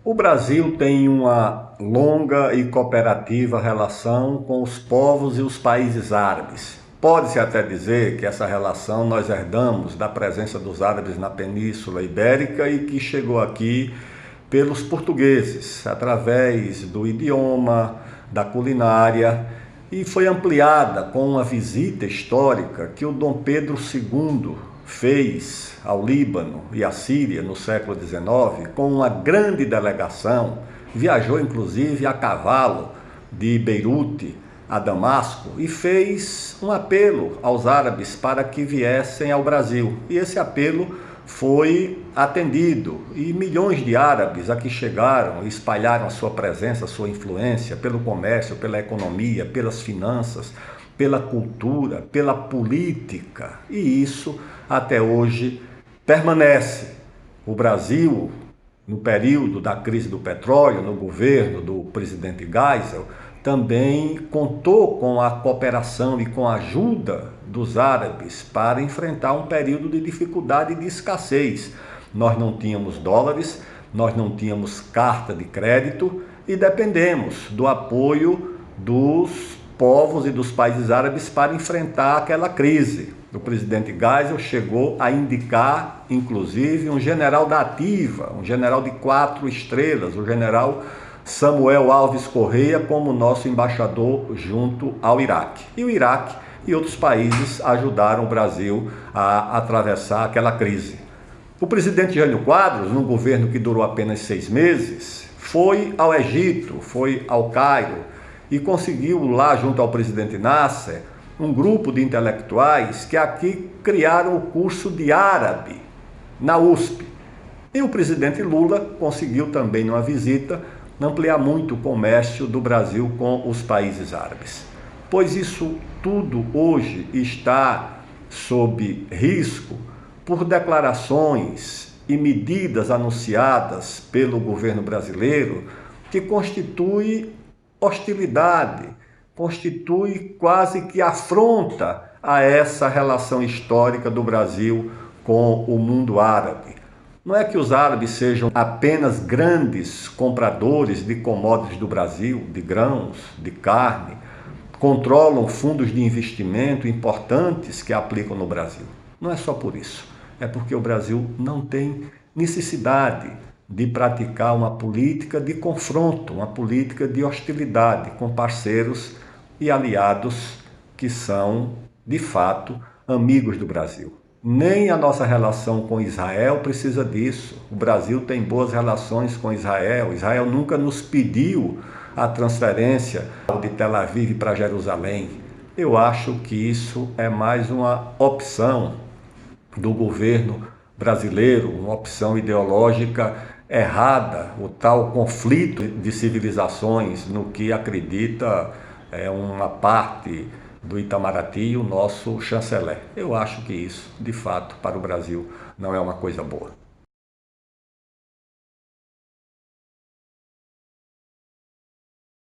O Brasil tem uma longa e cooperativa relação com os povos e os países árabes. Pode-se até dizer que essa relação nós herdamos da presença dos árabes na Península Ibérica e que chegou aqui pelos portugueses, através do idioma, da culinária, e foi ampliada com uma visita histórica que o Dom Pedro II fez ao Líbano e à Síria no século XIX, com uma grande delegação, viajou inclusive a cavalo de Beirute a Damasco e fez um apelo aos árabes para que viessem ao Brasil. E esse apelo foi atendido e milhões de árabes aqui chegaram e espalharam a sua presença, a sua influência pelo comércio, pela economia, pelas finanças, pela cultura, pela política, e isso até hoje permanece. O Brasil, no período da crise do petróleo, no governo do presidente Geisel, também contou com a cooperação e com a ajuda dos árabes para enfrentar um período de dificuldade e de escassez. Nós não tínhamos dólares, nós não tínhamos carta de crédito e dependemos do apoio dos povos e dos países árabes para enfrentar aquela crise. O presidente Geisel chegou a indicar, inclusive, um general da ativa, um general de 4 estrelas, o general Samuel Alves Correia, como nosso embaixador junto ao Iraque. E o Iraque e outros países ajudaram o Brasil a atravessar aquela crise. O presidente Jânio Quadros, num governo que durou apenas 6 meses, foi ao Egito, foi ao Cairo, e conseguiu lá, junto ao presidente Nasser, um grupo de intelectuais que aqui criaram o curso de árabe na USP. E o presidente Lula conseguiu também, numa visita, ampliar muito o comércio do Brasil com os países árabes. Pois isso tudo hoje está sob risco por declarações e medidas anunciadas pelo governo brasileiro que constitui hostilidade, constitui quase que afronta a essa relação histórica do Brasil com o mundo árabe. Não é que os árabes sejam apenas grandes compradores de commodities do Brasil, de grãos, de carne, controlam fundos de investimento importantes que aplicam no Brasil. Não é só por isso, é porque o Brasil não tem necessidade de praticar uma política de confronto, uma política de hostilidade com parceiros e aliados que são, de fato, amigos do Brasil. Nem a nossa relação com Israel precisa disso. O Brasil tem boas relações com Israel. Israel nunca nos pediu a transferência de Tel Aviv para Jerusalém. Eu acho que isso é mais uma opção do governo brasileiro, uma opção ideológica errada, o tal conflito de civilizações no que acredita uma parte do Itamaraty, o nosso chanceler. Eu acho que isso, de fato, para o Brasil não é uma coisa boa.